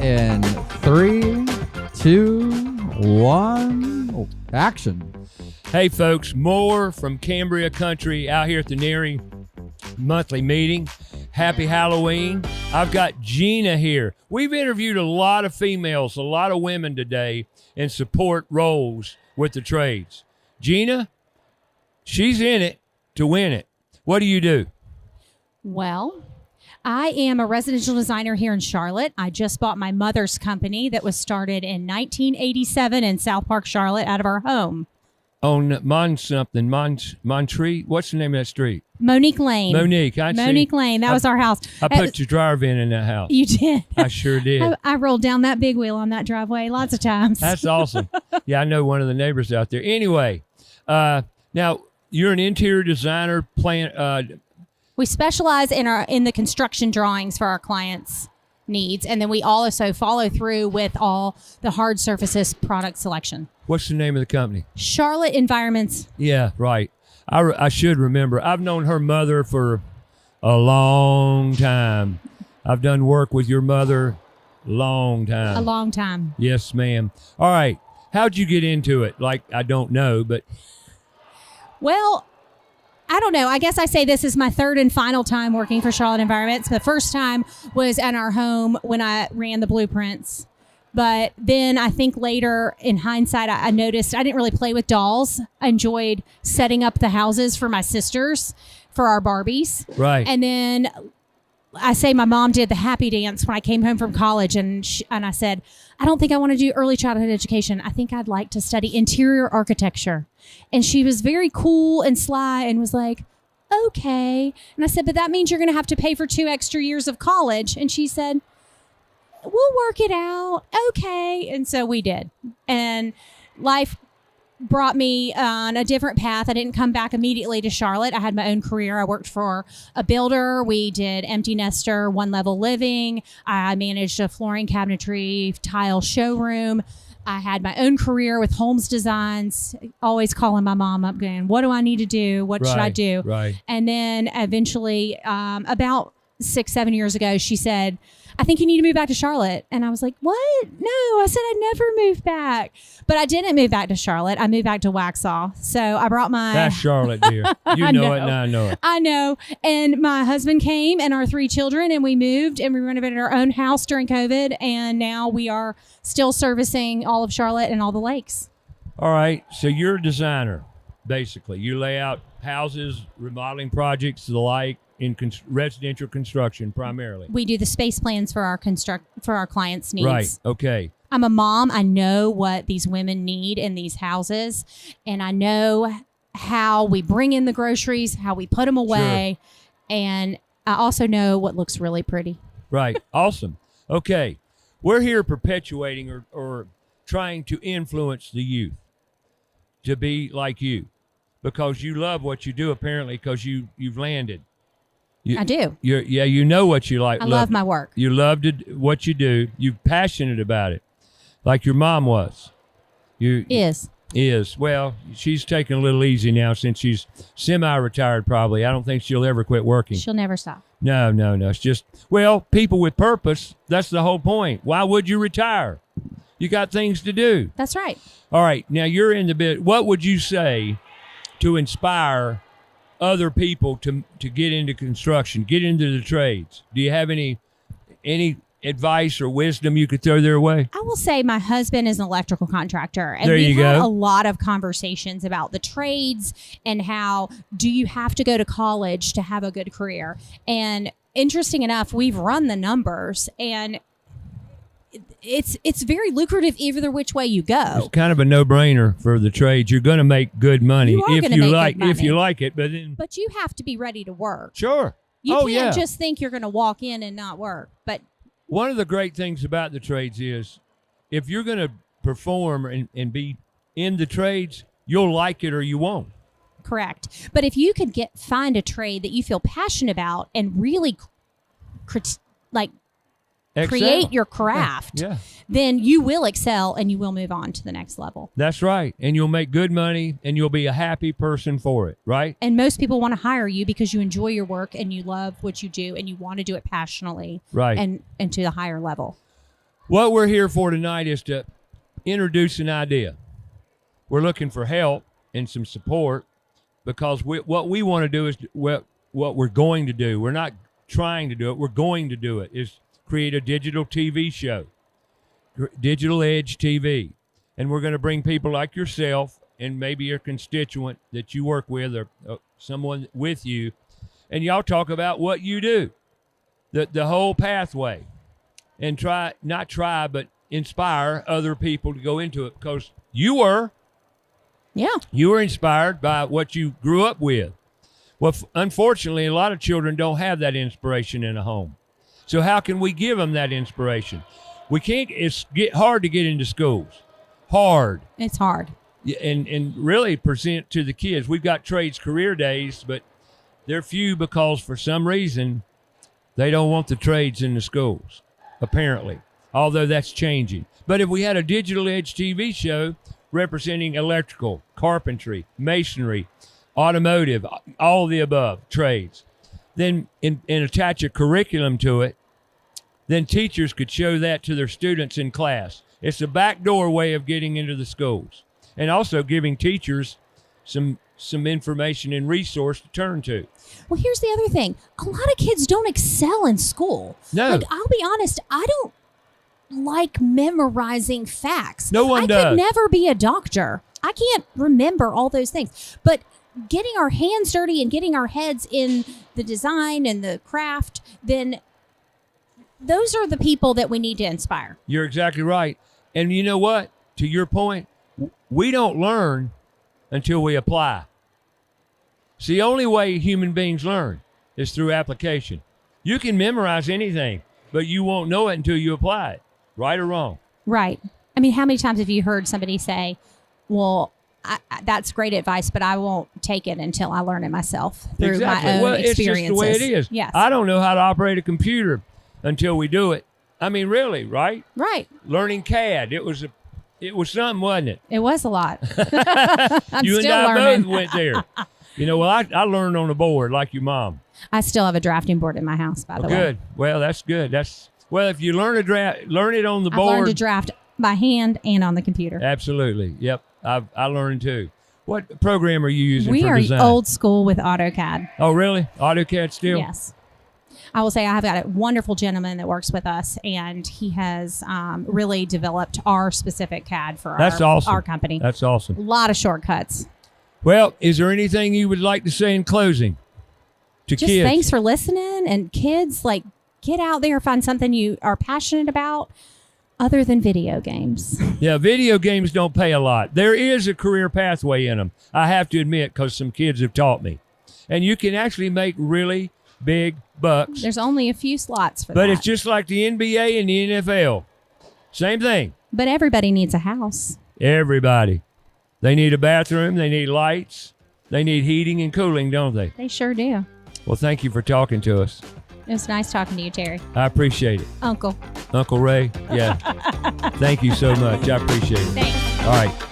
In 3, 2, 1, action. Hey folks, more from Cambria Country out here at the NARI monthly meeting. Happy Halloween. I've got Jeanna here. We've interviewed a lot of females, a lot of women today in support roles with the trades. Jeanna, she's in it to win it. What do you do? Well, I am a residential designer here in Charlotte. I just bought my mother's company that was started in 1987 in South Park, Charlotte, out of our home. On Montree? What's the name of that street? Monique Lane. Monique Lane. That was our house. I put your dryer in that house. You did? I sure did. I rolled down that big wheel on that driveway lots of times. That's awesome. Yeah, I know one of the neighbors out there. Anyway, now you're an interior designer. We specialize in the construction drawings for our clients' needs, and then we also follow through with all the hard surfaces product selection. What's the name of the company? Charlotte In-Vironments. Yeah, right. I should remember. I've known her mother for a long time. I've done work with your mother a long time. Yes, ma'am. All right. How'd you get into it? Like, I don't know, but... Well, I don't know. I guess I say this is my third and final time working for Charlotte In-Vironments. The first time was at our home when I ran the blueprints. But then I think later, in hindsight, I noticed I didn't really play with dolls. I enjoyed setting up the houses for my sisters, for our Barbies. Right. And then I say my mom did the happy dance when I came home from college. And I said, I don't think I want to do early childhood education. I think I'd like to study interior architecture. And she was very cool and sly and was like, okay. And I said, but that means you're going to have to pay for 2 extra years of college. And she said, we'll work it out. Okay. And so we did. And life brought me on a different path. I didn't come back immediately to Charlotte. I had my own career. I worked for a builder. We did empty nester, one-level living. I managed a flooring cabinetry tile showroom. I had my own career with Holmes Designs, always calling my mom up going, what do I need to do? What should I do? Right. And then eventually, about 6-7 years ago, she said, I think you need to move back to Charlotte. And I was like, what? No, I said I'd never move back. But I didn't move back to Charlotte. I moved back to Waxhaw. So I brought my... That's Charlotte, dear. You know it and I know it. I know. And my husband came and our 3 children, and we moved and we renovated our own house during COVID. And now we are still servicing all of Charlotte and all the lakes. All right. So you're a designer, basically. You lay out houses, remodeling projects, the like, in residential construction primarily. We do the space plans for our clients' needs. Right. Okay. I'm a mom. I know what these women need in these houses, and I know how we bring in the groceries, how we put them away, and I also know what looks really pretty. Right. Awesome. Okay. We're here perpetuating or trying to influence the youth to be like you, because you love what you do, apparently, because you've landed. I do. You know what you like. I love my work. You love what you do. You're passionate about it, like your mom was. Is. Well, she's taking a little easy now since she's semi-retired probably. I don't think she'll ever quit working. She'll never stop. No. It's just, well, people with purpose, that's the whole point. Why would you retire? You got things to do. That's right. All right. Now, you're in the bit. What would you say to inspire other people to get into construction, get into the trades? Do you have any advice or wisdom you could throw their way? I will say my husband is an electrical contractor, and there we you had go. a lot of conversations about the trades and how do you have to go to college to have a good career. And interesting enough, we've run the numbers, and it's very lucrative either which way you go. It's kind of a no-brainer for the trades. You're going to make good money if you like it, but you have to be ready to work. Sure. You can't just think you're going to walk in and not work. But one of the great things about the trades is if you're going to perform and be in the trades, you'll like it or you won't. Correct. But if you could find a trade that you feel passionate about and really create your craft, then you will excel and you will move on to the next level. That's right. And you'll make good money and you'll be a happy person for it, right? And most people want to hire you because you enjoy your work and you love what you do and you want to do it passionately, right? And to the higher level. What we're here for tonight is to introduce an idea. We're looking for help and some support because what we want to do is what we're going to do. We're not trying to do it. We're going to do it, is create a digital TV show, Digital Edge TV. And we're going to bring people like yourself and maybe your constituent that you work with or someone with you, and y'all talk about what you do, the whole pathway, and but inspire other people to go into it, because you were inspired by what you grew up with. Well, unfortunately, a lot of children don't have that inspiration in a home. So how can we give them that inspiration? We can't. It's hard to get into schools. Hard. It's hard. And really present to the kids. We've got trades career days, but they're few because for some reason they don't want the trades in the schools, apparently, although that's changing. But if we had a Digital Edge TV show representing electrical, carpentry, masonry, automotive, all of the above trades, then and attach a curriculum to it, then teachers could show that to their students in class. It's a backdoor way of getting into the schools, and also giving teachers some information and resource to turn to. Well, here's the other thing. A lot of kids don't excel in school. No. Like, I'll be honest, I don't like memorizing facts. No one does. I does. could never be a doctor. I can't remember all those things. But getting our hands dirty and getting our heads in the design and the craft, then those are the people that we need to inspire. You're exactly right. And you know what? To your point, we don't learn until we apply. It's the only way human beings learn is through application. You can memorize anything, but you won't know it until you apply it, right or wrong. Right. I mean, how many times have you heard somebody say, well, that's great advice, but I won't take it until I learn it myself through my own experiences. It's just the way it is. Yes. I don't know how to operate a computer until we do it. I mean, really, right? Right. Learning CAD, it was something, wasn't it? It was a lot. I'm you still and I learning. both went there. You know, well, I learned on the board like your mom. I still have a drafting board in my house, by the way. Good. Well, that's good. If you learn it on the board. I've learned to draft by hand and on the computer. Absolutely. Yep. I learned too. What program are you using we for are design? old school with AutoCAD. Oh, really? AutoCAD still? Yes. I will say I have got a wonderful gentleman that works with us, and he has really developed our specific CAD for our company. That's awesome. A lot of shortcuts. Well, is there anything you would like to say in closing to Just kids? Thanks for listening. And kids, like, get out there, find something you are passionate about other than video games. Yeah, video games don't pay a lot. There is a career pathway in them, I have to admit, because some kids have taught me. And you can actually make really big bucks. There's only a few slots for that. But it's just like the NBA and the NFL. Same thing. But everybody needs a house. Everybody. They need a bathroom. They need lights. They need heating and cooling, don't they? They sure do. Well, thank you for talking to us. It was nice talking to you, Terry. I appreciate it. Uncle Ray. Yeah. Thank you so much. I appreciate it. Thanks. All right.